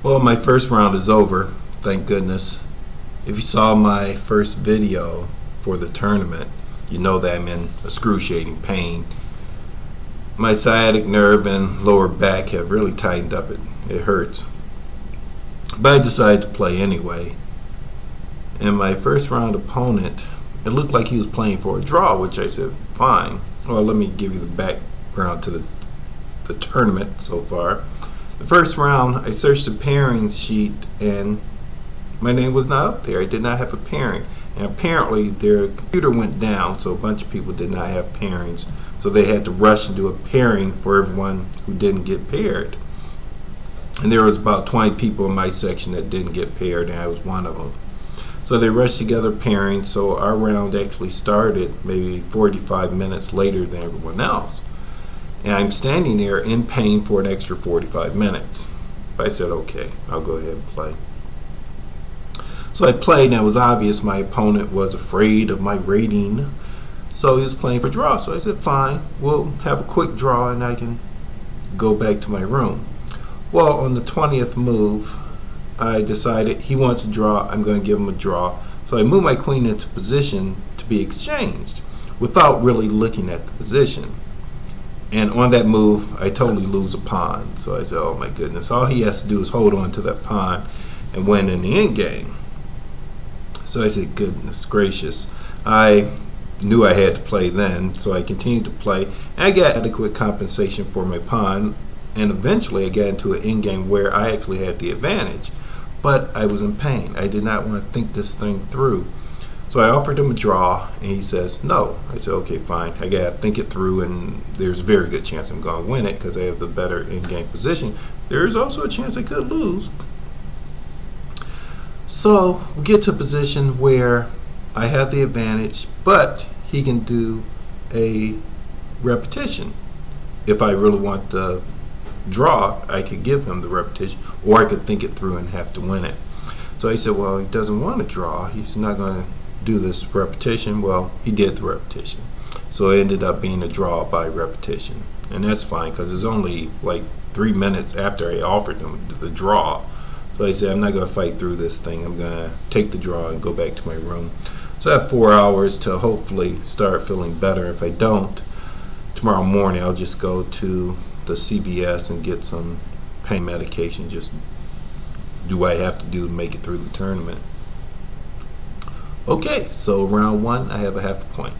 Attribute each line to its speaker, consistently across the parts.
Speaker 1: Well, my first round is over, thank goodness. If you saw my first video for the tournament, you know that I'm in excruciating pain. My sciatic nerve and lower back have really tightened up. It hurts. But I decided to play anyway. And my first round opponent, it looked like he was playing for a draw, which I said, fine. Well, let me give you the background to the tournament so far. The first round, I searched the pairing sheet and my name was not up there. I did not have a pairing. And apparently their computer went down, so a bunch of people did not have pairings. So they had to rush and do a pairing for everyone who didn't get paired. And there was about 20 people in my section that didn't get paired, and I was one of them. So they rushed together pairing, so our round actually started maybe 45 minutes later than everyone else. And I'm standing there in pain for an extra 45 minutes. But I said, okay, I'll go ahead and play. So I played, and it was obvious my opponent was afraid of my rating. So he was playing for draw. So I said, fine, we'll have a quick draw and I can go back to my room. Well, on the 20th move, I decided he wants a draw, I'm going to give him a draw. So I moved my queen into position to be exchanged without really looking at the position. And on that move, I totally lose a pawn. So I said, oh my goodness, all he has to do is hold on to that pawn and win in the end game. So I said, goodness gracious. I knew I had to play then, so I continued to play. And I got adequate compensation for my pawn, and eventually I got into an end game where I actually had the advantage. But I was in pain. I did not want to think this thing through. So I offered him a draw, and he says, no. I said, okay, fine. I got to think it through, and there's a very good chance I'm going to win it because I have the better in-game position. There is also a chance I could lose. So we get to a position where I have the advantage, but he can do a repetition. If I really want to draw, I could give him the repetition, or I could think it through and have to win it. So he said, well, he doesn't want to draw. He's not going to do this repetition. Well, he did the repetition. So it ended up being a draw by repetition. And that's fine because it's only like 3 minutes after I offered him the draw. So I said, I'm not going to fight through this thing. I'm going to take the draw and go back to my room. So I have 4 hours to hopefully start feeling better. If I don't, tomorrow morning I'll just go to the CVS and get some pain medication. Just do what I have to do to make it through the tournament. Okay, so round 1, I have a half a point.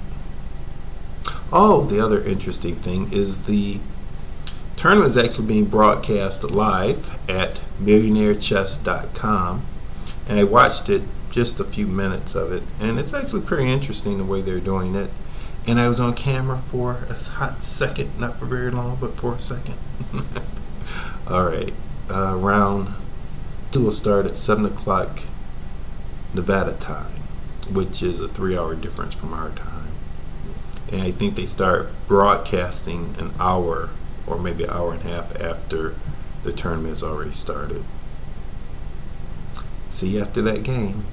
Speaker 1: Oh, the other interesting thing is the tournament is actually being broadcast live at millionairechess.com, and I watched it, just a few minutes of it, and it's actually pretty interesting the way they're doing it. And I was on camera for a hot second, not for very long, but for a second. Alright, round 2 will start at 7 o'clock Nevada time, which is a 3-hour difference from our time. And I think they start broadcasting an hour or maybe an hour and a half after the tournament has already started. See you after that game.